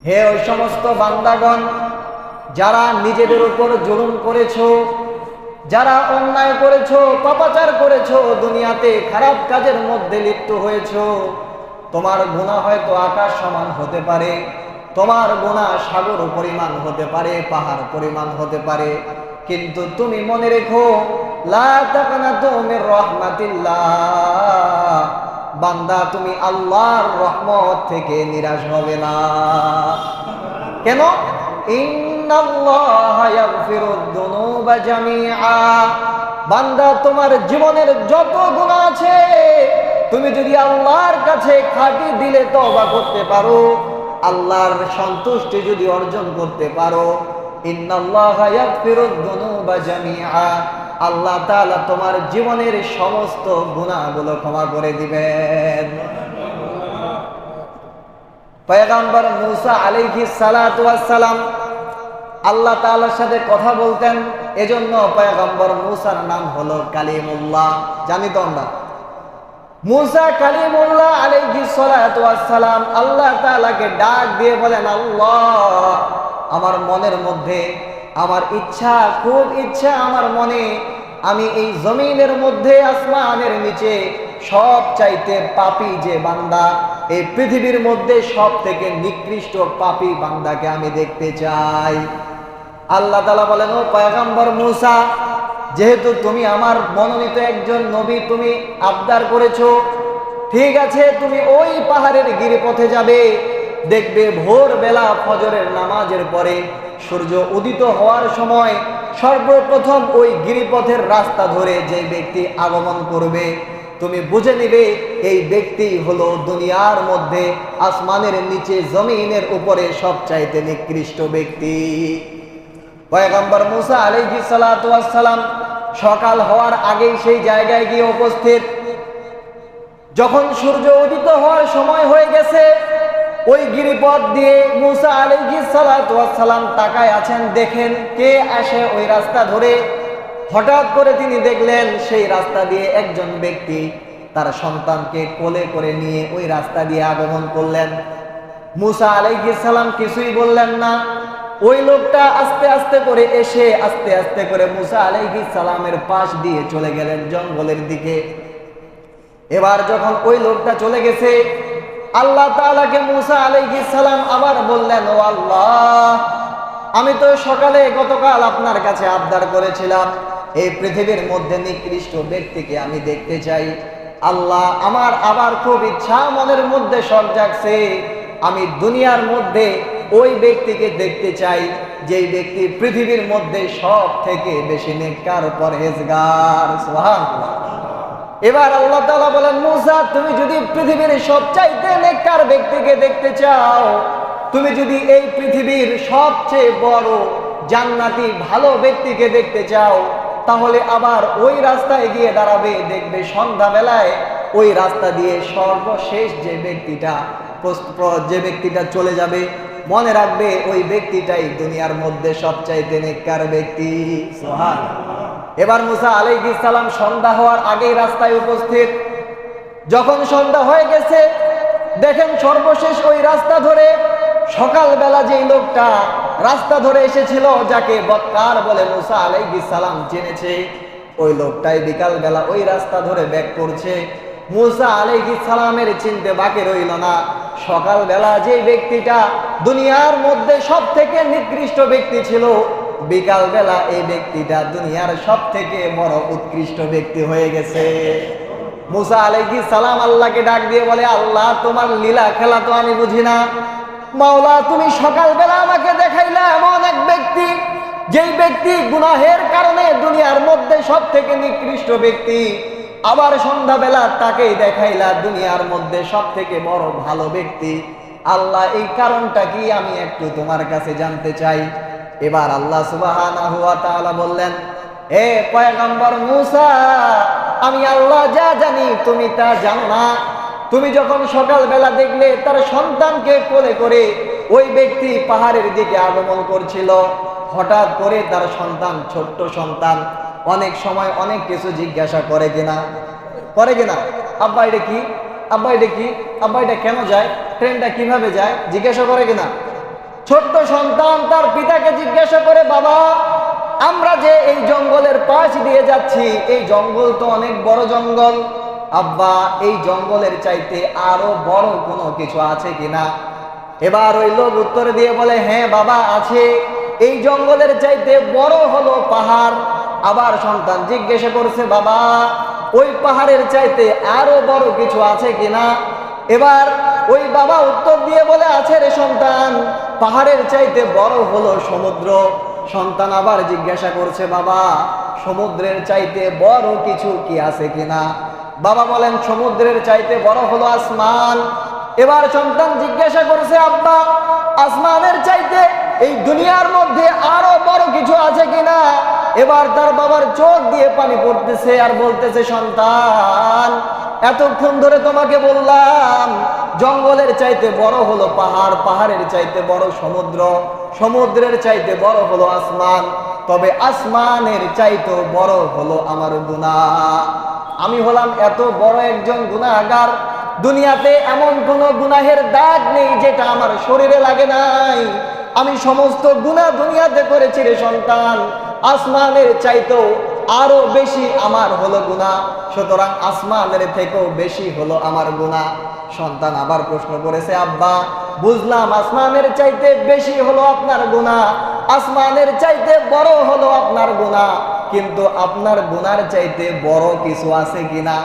হে ওই সমস্ত বান্দাগণ যারা নিজেদের উপর জুলুম করেছো, যারা অন্যায় করেছো, পাপাচার করেছো, দুনিয়াতে খারাপ কাজের মধ্যে লিপ্ত হয়েছো, তোমার গুনাহ হয়তো আকাশ সমান হতে পারে, তোমার গুনাহ সাগর পরিমাণ হতে পারে, পাহাড় পরিমাণ হতে পারে, কিন্তু তুমি মনে রেখো লা তাকনাতু মির রাহমাতিল্লাহ, বান্দা তুমি আল্লাহর রহমত থেকে নিরাশ হবে না। কেন? ইন্নাল্লাহা ইয়াগফিরুদ যুনুবা জামিআ, বান্দা তোমার জীবনের যত গুনাহ আছে তুমি যদি আল্লাহর কাছে খাঁটি দিলে তওবা করতে পারো, আল্লাহর সন্তুষ্টি যদি অর্জন করতে পারো, ইন্নাল্লাহা ইয়াগফিরুদ যুনুবা জামিআ, আল্লাহ তাআলা তোমার জীবনের সমস্ত গুনাহগুলো ক্ষমা করে দিবেন। পয়গম্বর মূসা আলাইহিস সালাতু ওয়াস সালাম আল্লাহ তাআলার সাথে কথা বলতেন, এজন্য পয়গম্বর মূসার নাম হলো কালিমুল্লাহ। জানি তো আমরা মূসা কালিমুল্লাহ আলাইহিস সালাতু ওয়াস সালাম আল্লাহ তাআলাকে ডাক দিয়ে বলেন, আল্লাহ, আমার মনের মধ্যে আমার ইচ্ছা, খুব ইচ্ছা আমার মনে, আমি এই জমিনের মধ্যে আসমানের নিচে সব চাইতে পাপী যে বান্দা, এই পৃথিবীর মধ্যে সব থেকে নিকৃষ্ট পাপী বান্দাকে আমি দেখতে চাই। আল্লাহ তাআলা বলেন, ও পয়গম্বর মূসা, যেহেতু তুমি আমার মনোনীত একজন নবী, তুমি আবদার করেছো, ঠিক আছে, তুমি ওই পাহাড়ের গিরিপথে যাবে, দেখবে ভোরবেলা ফজরের নামাজের পরে সূর্য উদিত হওয়ার সময় সর্বপ্রথম ওই গিরিপথের রাস্তা ধরে যে ব্যক্তি আগমন করবে, তুমি বুঝে নিবে এই ব্যক্তি হলো দুনিয়ার মধ্যে, আসমানের নিচে, জমিনের উপরে সবচাইতে নিকৃষ্ট ব্যক্তি। পয়গম্বর মূসা আলাইহিস সালাতু ওয়াস সালাম সকাল হওয়ার আগেই সেই জায়গায় গিয়ে উপস্থিত। যখন সূর্য উদিত হওয়ার সময় হয়ে গেছে, ওই গিরিপথ দিয়ে মূসা আলাইহিস সালাতু ওয়াস সালাম তাকায় আছেন, দেখেন কে আসে ওই রাস্তা ধরে। হঠাৎ করে তিনি দেখলেন সেই রাস্তা দিয়ে একজন ব্যক্তি তার সন্তানকে কোলে করে নিয়ে ওই রাস্তা দিয়ে আগমন করলেন। মূসা আলাইহিস সালাম কিছুই বললেন না। ওই লোকটা আস্তে আস্তে করে এসে আস্তে আস্তে করে মূসা আলাইহিস সালামের পাশ দিয়ে চলে গেলেন জঙ্গলের দিকে। এবার যখন ওই লোকটা চলে গেছে, আল্লাহ তাআলাকে মূসা আলাইহিস সালাম আবার বললেন, ও আল্লাহ, আমি তো সকালে গতকাল আপনার কাছে আবদার করেছিলাম এই পৃথিবীর মধ্যে নিকৃষ্ট ব্যক্তিকে আমি দেখতে চাই। আল্লাহ, আমার আবার খুব ইচ্ছা মনের মধ্যে শখ জাগছে, আমি দুনিয়ার মধ্যে ওই ব্যক্তিকে দেখতে চাই যেই ব্যক্তি পৃথিবীর মধ্যে সব থেকে বেশি নেককার পরহেজগার। সুবহানাল্লাহ। এবার আল্লাহ তাআলা বলেন, মূসা, তুমি যদি পৃথিবীর সবচাইতে নেককার ব্যক্তিকে দেখতে চাও, তুমি যদি এই পৃথিবীর সবচেয়ে বড় জান্নাতি ভালো ব্যক্তিকে দেখতে চাও, তাহলে আবার ওই রাস্তায় গিয়ে দাঁড়াবে, দেখবে সন্ধ্যাবেলায় ওই রাস্তা দিয়ে সর্বশেষ যে ব্যক্তিটা চলে যাবে, মনে রাখবে ওই ব্যক্তিটাই দুনিয়ার মধ্যে সবচাইতে নেককার ব্যক্তি। সুবহানাল্লাহ। এবার মূসা আলাইহিস সালাম সন্ধ্যা হওয়ার আগেই রাস্তায় উপস্থিত। যখন সন্ধ্যা হয়ে গেছে, দেখেন সর্বশেষ ওই রাস্তা ধরে সকালবেলা যেই লোকটা রাস্তা ধরে এসেছিল, যাকে বদকার বলে মূসা আলাইহিস সালাম চিনেছে, ওই লোকটাই বিকালবেলা ওই রাস্তা ধরে ব্যাক করছে। মূসা আলাইহিস সালামের চিনতে বাকি রইল না, সকালবেলা যে ব্যক্তিটা দুনিয়ার মধ্যে সব থেকে নিকৃষ্ট ব্যক্তি ছিল, বিকালবেলা এই ব্যক্তিটা দুনিয়ার সব থেকে বড় উৎকৃষ্ট ব্যক্তি হয়ে গেছে। মূসা আলাইহিস সালাম আল্লাহকে ডাক দিয়ে বলে, আল্লাহ, তোমার লীলা খেলা তো আমি বুঝি না। মাওলা, তুমি সকালবেলা আমাকে দেখাইলা এমন এক ব্যক্তি, যেই ব্যক্তি গুনাহের কারণে দুনিয়ার মধ্যে সব থেকে নিকৃষ্ট ব্যক্তি, আবার সন্ধ্যাবেলা তাকেই দেখাইলা দুনিয়ার মধ্যে সব থেকে বড় ভালো ব্যক্তি। আল্লাহ, এই কারণটা কি আমি একটু তোমার কাছে জানতে চাই। এবার আল্লাহ সুবহানাহু ওয়া তাআলা বললেন, হে পয়গম্বর মূসা, আমি আল্লাহ যা জানি তুমি তা জানো না। তুমি যখন সকালবেলা দেখলে তার সন্তানকে কোলে করে ওই ব্যক্তি পাহাড়ের দিকে আগমন করছিল, হঠাৎ করে তার সন্তান, ছোট্ট সন্তান, অনেক সময় অনেক কিছু জিজ্ঞাসা করে কিনা, আব্বা এটা কি, আব্বা এটা কি, আব্বা এটা কেন যায়, ট্রেনটা কিভাবে যায়, জিজ্ঞাসা করে কিনা? ছোট্ট সন্তান তার পিতাকে জিজ্ঞাসা করে, বাবা আমরা যে এই জঙ্গলের পাশ দিয়ে যাচ্ছি, এই জঙ্গল তো অনেক বড় জঙ্গল, আব্বা এই জঙ্গলের চাইতে আরো বড় কোনো কিছু আছে কিনা? এবার ওই লোক উত্তর দিয়ে বলে, হ্যাঁ বাবা আছে, এই জঙ্গলের চাইতে বড় হলো পাহাড়। আবার সন্তান জিজ্ঞাসা করছে, বাবা ওই পাহাড়ের চাইতে আরো বড় কিছু আছে কিনা? এবার ওই বাবা উত্তর দিয়ে বলে, আছে রে সন্তান, পাহাড়ের চাইতে বড় হলো সমুদ্র। সন্তান আবার জিজ্ঞাসা করছে, বাবা সমুদ্রের চাইতে বড় কিছু কি আছে কিনা? বাবা বলেন, সমুদ্রের চাইতে বড় হলো আসমান। এবার সন্তান জিজ্ঞাসা করছে, আব্বা আসমানের চাইতে এই দুনিয়ার মধ্যে আরো বড় কিছু আছে কিনা? এবার তার বাবার চোখ দিয়ে পানি পড়তেছে আর বলতেছে, সন্তান এতক্ষণ ধরে তোমাকে বললাম জঙ্গলের চাইতে বড় হলো পাহাড়, পাহাড়ের চাইতে বড় সমুদ্র, সমুদ্রের চাইতে বড় হলো আসমান, তবে আসমানের চাইতে বড় হলো আমার গুনাহ। আমি হলাম এত বড় একজন গুনাহগার, দুনিয়াতে এমন কোন গুনাহের দাগ নেই যেটা আমার শরীরে লাগে নাই। আমি সমস্ত গুনাহ দুনিয়াতে করেছি রে সন্তান, আসমানের চাইতেও আরো বেশি আমার হলো গুনাহ, সুতরাং আসমানের থেকেও বেশি হলো আমার গুনাহ। সন্তান আবার প্রশ্ন করেছে, আব্বা বুঝলাম আসমানের চাইতে বেশি হলো আপনার গুনাহ, আসমানের চাইতে বড় হলো আপনার গুনাহ, কিন্তু আপনার গুনার চাইতে বড় কিছু আছে কিনা?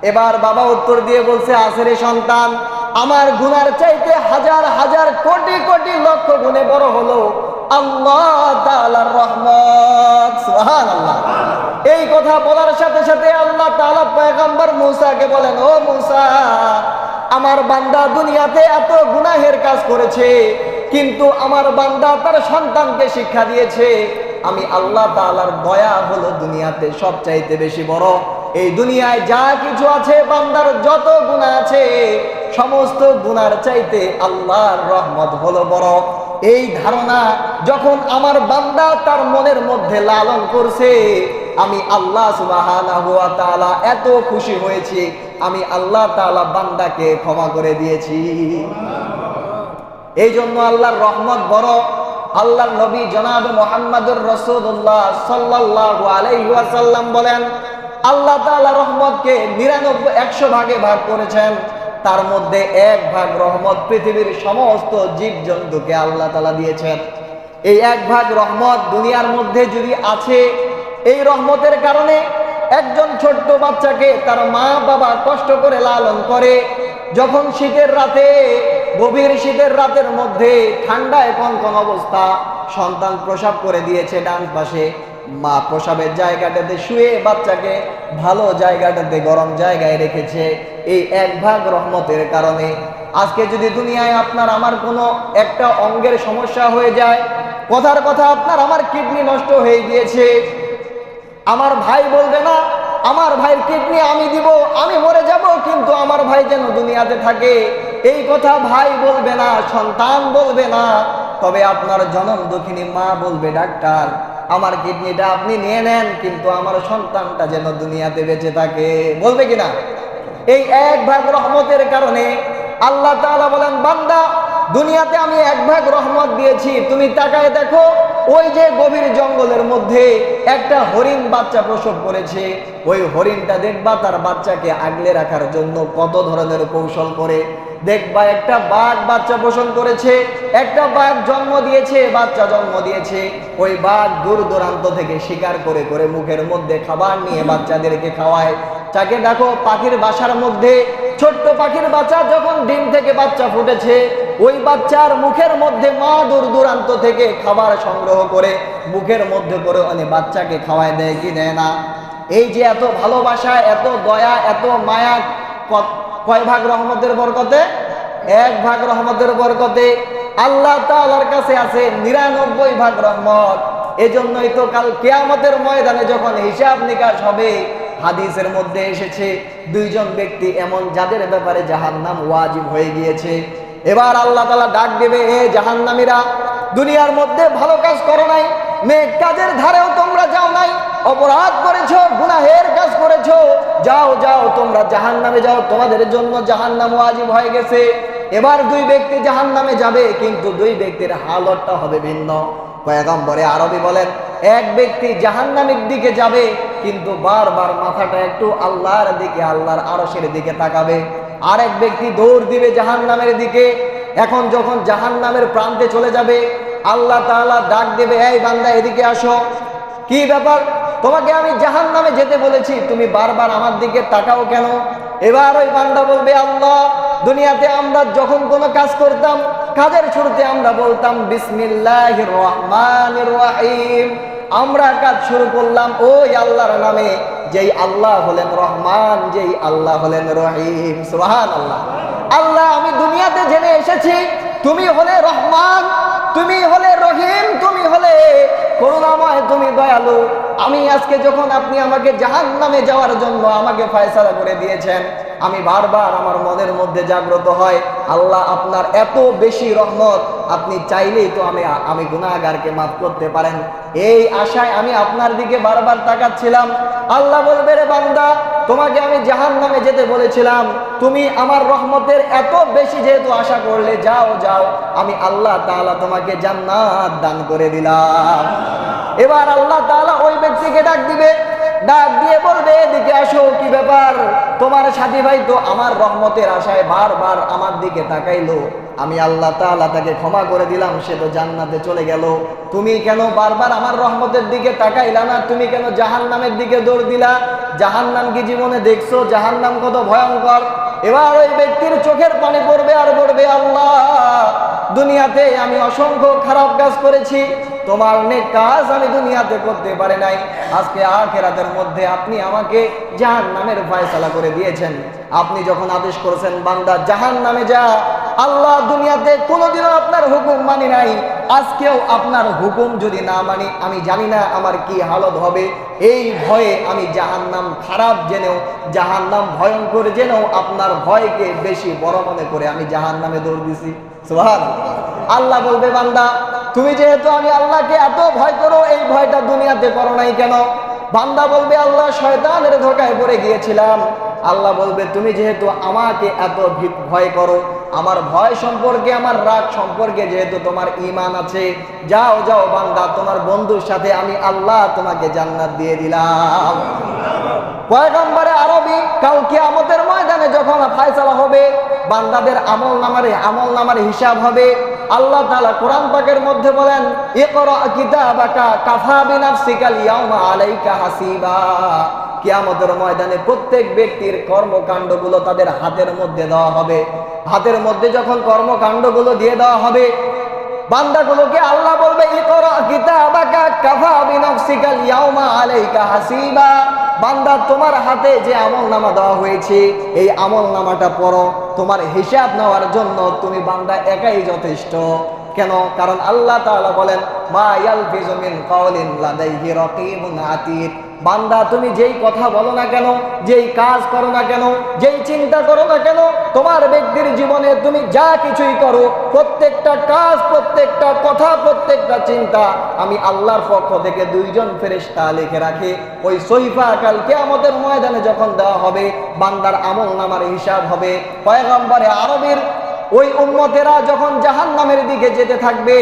এবার বাবা উত্তর দিয়ে বলছে, আছে রে সন্তান, আমার গুনার চাইতে হাজার হাজার কোটি কোটি লক্ষ গুণে বড় হলো আল্লাহ তাআলার রহমত। সুবহানাল্লাহ। এই কথা বলার সাথে সাথে আল্লাহ তাআলা পয়গম্বর মূসাকে বলেন, ও মূসা, আমার বান্দা দুনিয়াতে এত গুনাহের কাজ করেছে, কিন্তু আমার বান্দা তার সন্তানকে শিক্ষা দিয়েছে আমি আল্লাহ তাআলার দয়া হলো দুনিয়াতে সবচাইতে বেশি বড়। এই দুনিয়ায় যা কিছু আছে, বান্দার যত গুনাহ আছে, সমস্ত গুনার চাইতে আল্লাহর রহমত হলো বড়। এই ধারণা যখন আমার বান্দা তার মনের মধ্যে লালন করছে, আমি আল্লাহ সুবহানাহু ওয়া তাআলা এত খুশি হয়েছি, আমি আল্লাহ তাআলা বান্দাকে ক্ষমা করে দিয়েছি। এই জন্য আল্লাহর রহমত বড়। আল্লাহর নবী জনাব মুহাম্মদুর রাসূলুল্লাহ সাল্লাল্লাহু আলাইহি ওয়াসাল্লাম বলেন, আল্লাহ তাআলা রহমতকে 99 ভাগে ভাগ করেছেন, তার মধ্যে 1 ভাগ রহমত পৃথিবীর সমস্ত জীবজন্তুকে আল্লাহ তাআলা দিয়েছেন। এই 1 ভাগ রহমত দুনিয়ার মধ্যে যদি আছে, এই রহমতের কারণে একজন ছোট্ট বাচ্চাকে তার মা বাবা কষ্ট করে লালন করে, যখন শীতের রাতে, গভীর শীতের রাতের মধ্যে ঠান্ডায় কনকন অবস্থা, সন্তান প্রসাব করে দিয়েছে ডান পাশে, মা প্রসাবের জায়গাটাতে শুয়ে বাচ্চাকে ভালো জায়গাটাতে গরম জায়গায় রেখেছে। এই 1 ভাগ রহমতের কারণে আজকে যদি দুনিয়ায় আপনার আমার কোনো একটা অঙ্গের সমস্যা হয়ে যায়, কথার কথা আপনার আমার কিডনি নষ্ট হয়ে গিয়েছে, আমার ভাই বলবে না আমার ভাইয়ের কিডনি আমি দিব, আমি মরে যাব, কিন্তু আমার ভাই যেন দুনিয়াতে থাকে, এই কথা ভাই বলবে না, সন্তান বলবে না, তবে আপনার জনম দুঃখিনী মা বলবে, ডাক্তার আমার কিডনিটা আপনি নিয়ে নেন, কিন্তু আমার সন্তানটা যেন দুনিয়াতে বেঁচে থাকে। বলবে কিনা? এই 1 ভাগ রহমতের কারণে আল্লাহ তাআলা বলেন, বান্দা দুনিয়াতে আমি 1 ভাগ রহমত দিয়েছি, তুমি তাকায় দেখো, ওই যে গভীর জঙ্গলের মধ্যে একটা হরিণ বাচ্চা প্রসব করেছে, ওই হরিণটা দেখবা তার বাচ্চাকে আগলে রাখার জন্য কত ধরনের কৌশল করে। দেখবা একটা বাঘ বাচ্চা পোষণ করেছে, একটা বাঘ জন্ম দিয়েছে, বাচ্চা জন্ম দিয়েছে, ওই বাঘ দূর দূরান্ত থেকে শিকার করে করে মুখের মধ্যে খাবার নিয়ে বাচ্চাদেরকে খাওয়ায়। তাকে দেখো পাখির বাসার মধ্যে ছোট্ট পাখির বাচ্চা যখন ডিম থেকে বাচ্চা ফুটেছে, ওই বাচ্চার মুখের মধ্যে মা দূর দূরান্ত থেকে খাবার সংগ্রহ করে মুখের মধ্যে করে অনেক বাচ্চাকে খাওয়ায় দেয় কি দেয় না? এই যে এত ভালোবাসা, এত দয়া, এত মায়া, কয় ভাগ রহমতের বরকতে? 1 ভাগ রহমতের বরকতে আল্লাহ তাআলার কাছে আছে 99 ভাগ রহমত। এজন্যই তো কাল কিয়ামতের ময়দানে যখন হিসাব নিকাশ হবে, হাদিসের মধ্যে এসেছে 2 জন ব্যক্তি এমন যাদের ব্যাপারে জাহান্নাম ওয়াজিব হয়ে গিয়েছে। এবার আল্লাহ তাআলা ডাক দেবে, এ জাহান্নামীরা, দুনিয়ার মধ্যে ভালো কাজ করো নাই, নেক কাজের ধারেও তোমরা যাও নাই, অপরাধ করেছো, গুনাহের কাজ করেছো, যাও যাও তোমরা জাহান্নামে যাও, তোমাদের জন্য জাহান্নাম ওয়াজিব হয়ে গেছে। এবার দুই ব্যক্তি জাহান্নামে যাবে, কিন্তু দুই ব্যক্তির হালতটা হবে ভিন্ন। পয়গম্বরে আরবি বলেন, এক ব্যক্তি জাহান্নামের দিকে যাবে, কিন্তু বারবার মাথাটা একটু আল্লাহর দিকে, আল্লাহর আরশের দিকে তাকাবে। আরেক ব্যক্তি দৌড় দিবে জাহান্নামের দিকে। এখন যখন জাহান্নামের প্রান্তে চলে যাবে, আল্লাহ তাআলা ডাক দেবে, এই বান্দা এদিকে আসো। কি ব্যাপার, তোমাকে আমি জাহান্নামে যেতে বলেছি, তুমি বারবার আমার দিকে তাকাও কেন? এবার ওই বান্দা বলবে, আল্লাহ, দুনিয়াতে আমরা যখন কোনো কাজ করতাম, কাজের শুরুতে আমরা বলতাম বিসমিল্লাহির রহমানির রহিম। আমরা কাজ শুরু করলাম ওই আল্লাহর নামে, যেই আল্লাহ হলেন রহমান, যেই আল্লাহ হলেন রহিম। সুবহানাল্লাহ। আল্লাহ, আমি দুনিয়াতে জেনে এসেছি তুমি হলে রহমান, তুমি হলে রহিম, তুমি হলে করুণাময়, তুমি দয়ালু। আমি আজকে যখন আপনি আমাকে জাহান্নামে যাওয়ার জন্য আমাকে ফয়সালা করে দিয়েছেন, আমি বারবার আমার মনের মধ্যে জাগ্রত হয়, আল্লাহ আপনার এত বেশি রহমত, আপনি চাইলেই তো আমি গুনাহগারকে মাফ করতে পারেন। এই আশায় আমি আপনার দিকে বারবার তাকাচ্ছিলাম। আল্লাহ বলবে, রে বান্দা, তোমাকে আমি জাহান্নামে যেতে বলেছিলাম, তুমি আমার রহমতের এত বেশি যেহেতু আশা করলে, যাও যাও, আমি আল্লাহ তাআলা তোমাকে জান্নাত দান করে দিলাম। এবার আল্লাহ তাআলা ওই ব্যক্তিকে ডাক দিবে, ডাক দিয়ে বলবে, এদিকে আসো। কি ব্যাপার, তোমার সাথী ভাই তো আমার রহমতের আশায় বারবার আমার দিকে তাকাইলো, আমি আল্লাহ তাআলা তাকে ক্ষমা করে দিলাম, সে তো জান্নাতে চলে গেল। তুমি কেন বারবার আমার রহমতের দিকে তাকাইলা না? তুমি কেন জাহান্নামের দিকে দৌড় দিলা? জাহান্নাম কি জীবনে দেখছো? জাহান্নাম কত ভয়ঙ্কর। এবার ওই ব্যক্তির চোখের পানি পড়বে আর বলবে, আল্লাহ, দুনিয়াতে আমি অসংখ্য খারাপ কাজ করেছি, তোমার নেক কাজ আমি দুনিয়াতে করতে পারি নাই। আজকে আখিরাতের মধ্যে আপনি আমাকে জাহান্নামের ফয়সালা করে দিয়েছেন। আপনি যখন আদেশ করেছেন বান্দা জাহান্নামে যা, আল্লাহ, দুনিয়াতে কোনোদিনও আপনার হুকুম মানি নাই, আজকেও আপনার হুকুম যদি না মানি, আমি জানি না আমার কি হালত হবে। এই ভয়ে আমি জাহান্নাম খারাপ জেনেও, জাহান্নাম ভয়ঙ্কর জেনেও আপনার ভয়কে বেশি বড় মনে করে আমি জাহান্নামে দৌড় দিছি। সুবহানাল্লাহ। আল্লাহ বলবে, বান্দা, তুমি যেহেতু আমি আল্লাহকে এত ভয় করো, এই ভয়টা দুনিয়াতে করো নাই কেন? বান্দা বলবে, আল্লাহ, শয়তানের ধোঁকায় পড়ে গিয়েছিলাম। আল্লাহ বলবে, তুমি যেহেতু আমাকে এত ভয় করো, আমার ভয় সম্পর্কে, আমার রাগ সম্পর্কে যেহেতু তোমার ঈমান আছে, যাও যাও বান্দা, তোমার বন্ধুর সাথে আমি আল্লাহ তোমাকে জান্নাত দিয়ে দিলাম। পয়গম্বরে আরবি, কাল কিয়ামতের ময়দানে যখন ফয়সালা হবে, বান্দাদের আমলনামার হিসাব হবে, আল্লাহ তাআলা কোরআন পাকের মধ্যে বলেন, ইকরা কিতাবাকা কাফা বিনাফসিকাল ইয়াউমা আলাইকা হাসিবা। কিয়ামতের ময়দানে প্রত্যেক ব্যক্তির কর্মকাণ্ডগুলো তাদের হাতের মধ্যে দেওয়া হবে। হাতের মধ্যে যখন কর্মকাণ্ডগুলো দিয়ে দেওয়া হবে, বান্দাগুলোকে আল্লাহ বলবে, ইকরা কিতাবাকা কাফা বিনাফসিকাল ইয়াউমা আলাইকা হাসিবা। বান্দা, তোমার হাতে যে আমলনামা দেওয়া হয়েছে, এই আমলনামাটা পড়ো, তোমার হিসাব নেওয়ার জন্য তুমি বান্দা একাই যথেষ্ট। কেন? কারণ আল্লাহ তাআলা বলেন, মা ইয়ালফিজু মিন কাওলিন লাদাইহি রাকীবুন আতীদ। বান্দা, তুমি যেই কথা বলো না কেন, যেই কাজ করো না কেন, যেই চিন্তা করো না কেন, তোমার ব্যক্তির জীবনে তুমি যা কিছুই করো, প্রত্যেকটা কাজ, প্রত্যেকটা কথা, প্রত্যেকটা চিন্তা আমি আল্লাহর পক্ষ থেকে দুইজন ফেরেশতা লিখে রাখে। ওই সহিফা কাল কিয়ামতের ময়দানে যখন দেওয়া হবে, বান্দার আমলনামার হিসাব হবে। পয়গম্বরে আরবীর ওই উম্মতেরা যখন জাহান্নামের দিকে যেতে থাকবে,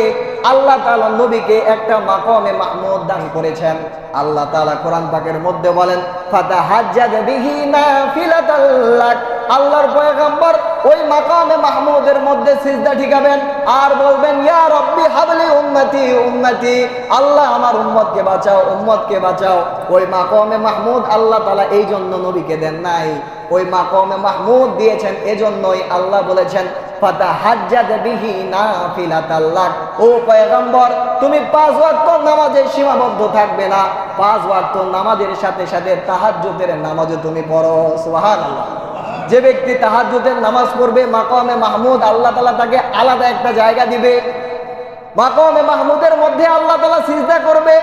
আল্লাহ তাআলা নবীকে একটা মাকামে মাহমুদ দান করেছেন। আল্লাহ তাআলা কোরআন পাকের মধ্যে বলেন, ফাতাহাজ্জাদ বিহি নাফিলাতাল লাক। আল্লাহর পয়গম্বর ওই মাকামে মাহমুদের মধ্যে সিজদা ঠিকাবেন আর বলবেন, ইয়া রব্বি হাবলি উম্মতি উম্মতি। আল্লাহ, আমার উম্মতকে বাঁচাও, উম্মতকে বাঁচাও। ওই মাকামে মাহমুদ আল্লাহ তাআলা এই জন্য নবীকে দেন নাই, ওই মাকামে মাহমুদ দিয়েছেন এজন্যই আল্লাহ বলেছেন, ফাতাহাজ্জাদ বিহি নাফিলাতাল লাক। ও পয়গম্বর, তুমি 5 ওয়াক্ত নামাজে সীমাবদ্ধ থাকবে না, 5 ওয়াক্ত নামাজের সাথে সাথে তাহাজ্জুদের নামাজও তুমি পড়ো। সুবহানাল্লাহ। যে ব্যক্তি তাহাজ্জুদের নামাজ পড়বে, মাকামে মাহমুদ আল্লাহ তাআলা তাকে আলাদা একটা জায়গা দিবে। মাকামে মাহমুদের মধ্যে আল্লাহ তাআলা সিজদা করবে,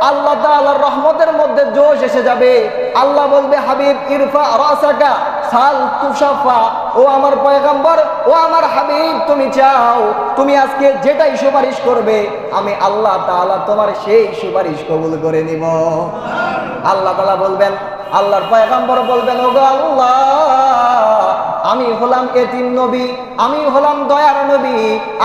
আল্লাহ তাআলার রহমতের মধ্যে জোশ এসে যাবে। আল্লাহ বলবে, হাবিব ইরফা রাসাকা সাল তুশাফা। ও আমার পয়গম্বর, ও আমার হাবিব, তুমি চাও, তুমি আজকে যেটাই সুপারিশ করবে, আমি আল্লাহ তাআলা তোমার সেই সুপারিশ কবুল করে নিব। আল্লাহ তাআলা বলবেন, আল্লাহর পয়গম্বর বলবেন, ওগো আল্লাহ, আমি হলাম এতিম নবী, আমি হলাম দয়ার নবী।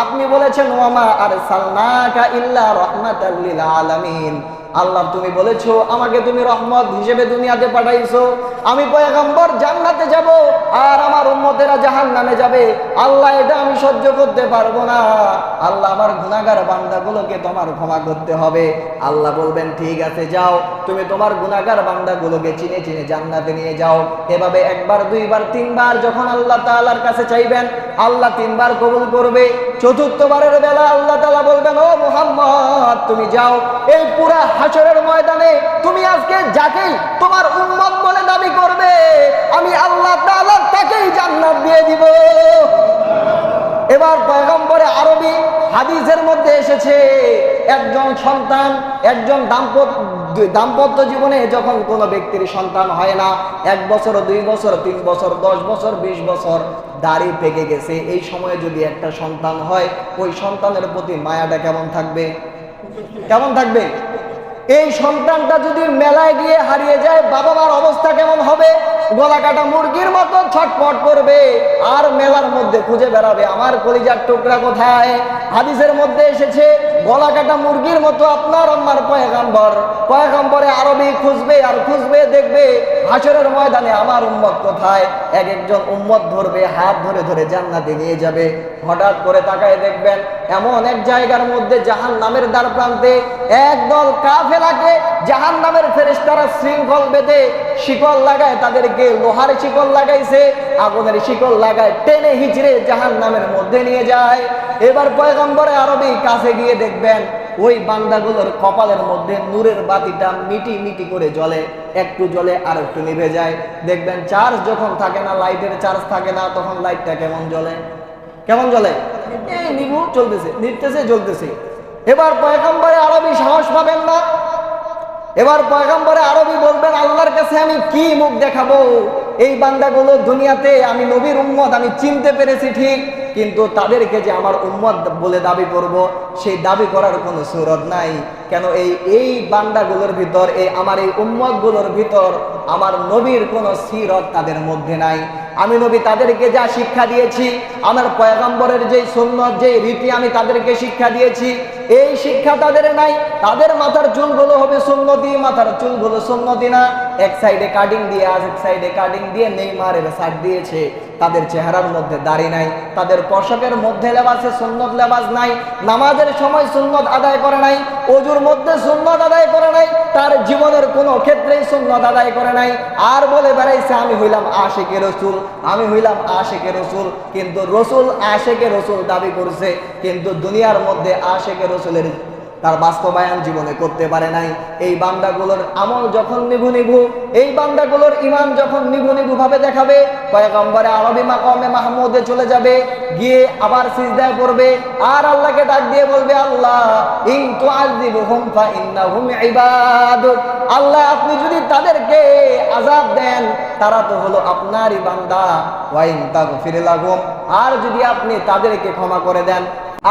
আপনি বলেছেন ওয়ামা আরসালনাকা ইল্লা রাহমাতাল লিল আলামিন। আল্লাহ তুমি বলেছো আমাকে তুমি রহমত হিসেবে দুনিয়াতে পাঠাইছো। আমি পয়গম্বর জান্নাতে যাব আর আমার উম্মতেরা জাহান্নামে যাবে। আল্লাহ এটা আমি সহ্য করতে পারবো না। আল্লাহ আমার গুনাহগার বান্দাগুলোকে তোমার ক্ষমা করতে হবে। আল্লাহ বলবেন ঠিক আছে যাও, তুমি তোমার গুনাহগার বান্দাগুলোকে চিনে চিনে জান্নাতে নিয়ে যাও। এভাবে একবার দুইবার তিনবার যখন আল্লাহ তাআলার কাছে চাইবেন, আল্লাহ তিনবার কবুল করবে। চতুর্থবারের বেলা আল্লাহ তাআলা বলবেন ও মুহাম্মদ তুমি যাও, এই পুরা হাশরের ময়দানে তুমি আজকে যাকেই তোমার উম্মত বলে দাবি করবে আমি আল্লাহ তাআলা তাকেই জান্নাত দিয়ে দিব। এবার পয়গম্বরে আরবি হাদিসের মধ্যে এসেছে একজন সন্তান, একজন দাম্পত্য জীবনে যখন কোনো ব্যক্তির সন্তান হয় না, 1 বছর 2 বছর 3 বছর 10 বছর 20 বছর দাড়ি পেকে গেছে, এই সময়ে যদি একটা সন্তান হয়, ওই সন্তানের প্রতি মায়াটা কেমন থাকবে? কেমন থাকবে? এই সন্তানটা যদি মেলায় গিয়ে হারিয়ে যায়, বাবা মার অবস্থা কেমন হবে? গলা কাটা মুরগির মতো ছটফট করবে আর মেলার মধ্যে খুঁজে বেড়াবে আমার কলিজার টুকরা কোথায়। হাদিসের মধ্যে এসেছে গলা কাটা মুরগির মতো আপনার আম্মার পয়গম্বরে আরবি খুঁজবে আর খুঁজবে, দেখবে হাশরের ময়দানে আমার উম্মত কোথায়। এক একজন উম্মত ধরবে, হাত ধরে ধরে জান্নাতে নিয়ে যাবে। হঠাৎ করে তাকায় দেখবেন এমন এক জায়গার মধ্যে জাহান্নামের দ্বার প্রান্তে একদল কাফেলাকে জাহান্নামের ফেরেশতারা শৃঙ্খল বেঁধে শিকল লাগায়, তাদেরকে লোহার শিকল লাগাইছে, আগুনের শিকল লাগায় টেনে হিচড়ে জাহান্নামের মধ্যে নিয়ে যায়। এবার পয়গম্বরে আরবি কাছে গিয়ে দেখবেন ওই বান্দাগুলোর কপালের মধ্যে নূরের বাতিটা মিটি মিটি করে জ্বলে, একটু জ্বলে আর একটু নিভে যায়। দেখবেন চার্জ যখন থাকে না, লাইটের চার্জ থাকে না, তখন লাইটটা কেমন জ্বলে? কেমন জ্বলে? এই নিভু চলতেছে, নিভতেছে, জ্বলতেছে। এবার পয়গম্বরে আরবি সাহস পাবেন না। এবার পয়গম্বরে আরবি বলবেন আল্লাহর কাছে আমি কি মুখ দেখাবো? এই বান্দাগুলো দুনিয়াতে আমি নবীর উম্মত আমি চিনতে পেরেছি ঠিক, কিন্তু তাদেরকে যে আমার উম্মত বলে দাবি করব, সেই দাবি করার কোনো সুরত নাই। কেন এই বান্দাগুলোর ভিতর, আমার এই উম্মতগুলোর ভিতর আমার নবীর কোনো সিরত তাদের মধ্যে নাই। আমি নবী তাদেরকে যা শিক্ষা দিয়েছি, আমার পয়গম্বরের যে সুন্নত যে রীতি আমি তাদেরকে শিক্ষা দিয়েছি, এই শিক্ষা তাদের নাই। তাদের মাথার চুলগুলো হবে সুন্নতি, মাথার চুলগুলো সুন্নতি না। এক সাইডে কাটিং দিয়ে এক সাইডে কাটিং দিয়ে নেইমারের শার্ট দিয়েছে। তাদের চেহারার মধ্যে দাড়ি নাই, তাদের পোশাকের মধ্যে লেবাসে সুন্নত লেবাস নাই, নামাজের সময় সুন্নত আদায় করে নাই, ওজুর মধ্যে সুন্নত আদায় করে নাই, তার জীবনের কোনো ক্ষেত্রেই সুন্নত আদায় করে নাই। আর বলে বেড়াইছে আমি হইলাম আশিকে রসুল, আমি হইলাম আশিকে রসুল। কিন্তু রসুল আশিকে রসুল দাবি করছে, কিন্তু দুনিয়ার মধ্যে আশিকে রসুলের তার বাস্তবায়ন জীবনে করতে পারে নাই। এই বান্দাগুলোর আমল যখন নিভু নিভু, এই বান্দাগুলোর ইমান যখন নিভু নিভু ভাবে দেখাবে, পয়গম্বরে আরবি মাকামে মাহমুদে চলে যাবে, গিয়ে আবার সিজদায় পড়বে আর আল্লাহকে ডাক দিয়ে বলবে আল্লাহ ইন তুআযিবুহুম ফা ইন্নাহুম ইবাদুক। আল্লাহ আপনি যদি তাদেরকে আযাব দেন, তারা তো হলো আপনারই বান্দা। ওয়া ইন তাগফির লাহুম, আর যদি আপনি তাদেরকে ক্ষমা করে দেন,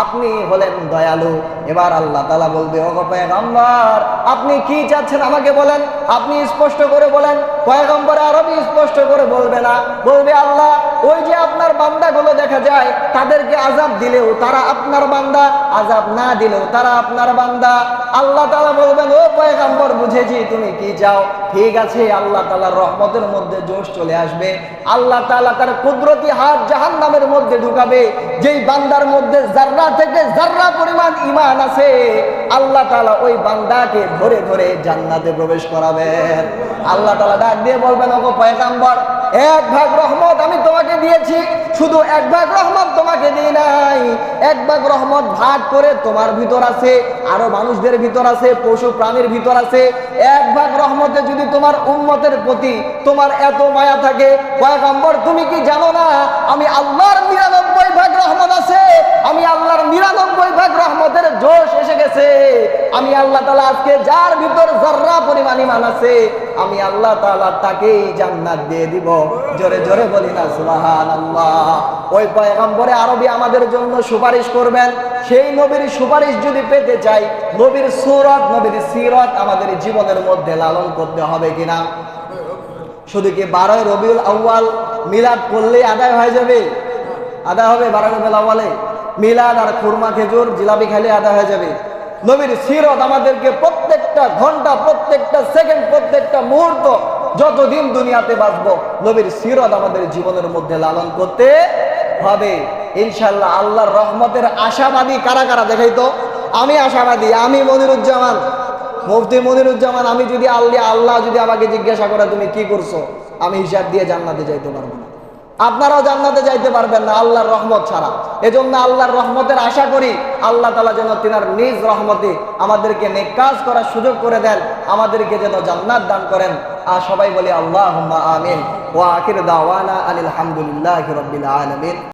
আপনি হলেন দয়ালু। এবার আল্লাহ তাআলা বলবে ওগো পয়গম্বর আপনি কি চাচ্ছেন আমাকে বলেন, আপনি স্পষ্ট করে বলেন। পয়গম্বর আরবি স্পষ্ট করে বলবে না, বলবে আল্লাহ ওই যে আপনার বান্দাগুলো দেখা যায় তাদেরকে আযাব দিলেও তারা আপনার বান্দা, আযাব না দিলেও তারা আপনার বান্দা। আল্লাহ তাআলা বলবেন ও পয়গম্বর বুঝেছি তুমি কি চাও, ঠিক আছে। আল্লাহ তাআলার রহমতের মধ্যে জোশ চলে আসবে, আল্লাহ তাআলা তার কুদরতি হাত জাহান্নামের মধ্যে ঢুকাবে। যেই বান্দার মধ্যে যাররা থেকে যাররা পরিমাণ ঈমান আছে, আল্লাহ তাআলা ওই বান্দাকে ধরে ধরে জান্নাতে প্রবেশ করাবেন। আল্লাহ তাআলা ডাক দিয়ে বলবেন ওগো পয়গম্বর 1 ভাগ রহমত আমি তোমাকে দিয়েছি, শুধু 1 ভাগ রহমত তোমাকে দিই নাই, 1 ভাগ রহমত ভাগ করে তোমার ভিতর আছে, আরো মানুষদের ভিতর আছে, পশু প্রাণীর ভিতর আছে। 1 ভাগ রহমতে যদি তোমার উম্মতের প্রতি তোমার এত মায়া থাকে, পয়গম্বর তুমি কি জানো না আমি আল্লাহর 99 ভাগ রহমত আছে, আমি আল্লাহর 99 ভাগ রহমতের জোশ এসে গেছে। আমি আল্লাহ তাআলা আজকে যার ভিতর যাররা পরিমাণ ঈমান আছে, আমি আল্লাহ তাআলা তাকেই জান্নাত দিয়ে দিব। জোরে জোরে বলি না সুবহানাল্লাহ। ওই পয়গম্বরে আরবি আমাদের জন্য সুপারিশ করবেন। সেই নবীর সুপারিশ যদি পেতে চাই, নবীর সূরত নবীর সিরত আমাদের জীবনের মধ্যে লালন করতে হবে কিনা? শুধু কি 12 রবিউল আউয়াল মিলাদ করলেই আদায় হয়ে যাবে? আদায় হবে? বারাকা বেলা বলে মিলাদ আর খুরমা খেজুর জিলাপি খেলে আদায় হয়ে যাবে? নবীর সিরত আমাদেরকে প্রত্যেকটা ঘন্টা, প্রত্যেকটা সেকেন্ড, প্রত্যেকটা মুহূর্ত, যতদিন দুনিয়াতে বাঁচবো নবীর সিরত আমাদের জীবনের মধ্যে লালন করতে হবে ইনশাআল্লাহ। আল্লাহর রহমতের আশাবাদী কারা কারা দেখাই তো? আমি আশাবাদী, আমি মনিরুজ্জামান, মুফতি মনিরুজ্জামান। আমি যদি আল্লাহ যদি আমাকে জিজ্ঞাসা করে তুমি কি করছো, আমি হিসাব দিয়ে জান্নাতে যাইতে পারবো না। আপনারাও জান্নাতে যাইতে পারবেন না আল্লাহর রহমত ছাড়া। এজন্য আল্লাহর রহমতের আশা করি আল্লাহ তাআলা যেন তিনার নিজ রহমতে আমাদেরকে নেক কাজ করার সুযোগ করে দেন, আমাদেরকে যেন জান্নাত দান করেন। আর সবাই বলি আল্লাহুম্মা আমিন। ওয়া আখির দাওয়ানা আনিল হামদুলিল্লাহি রাব্বিল আলামিন।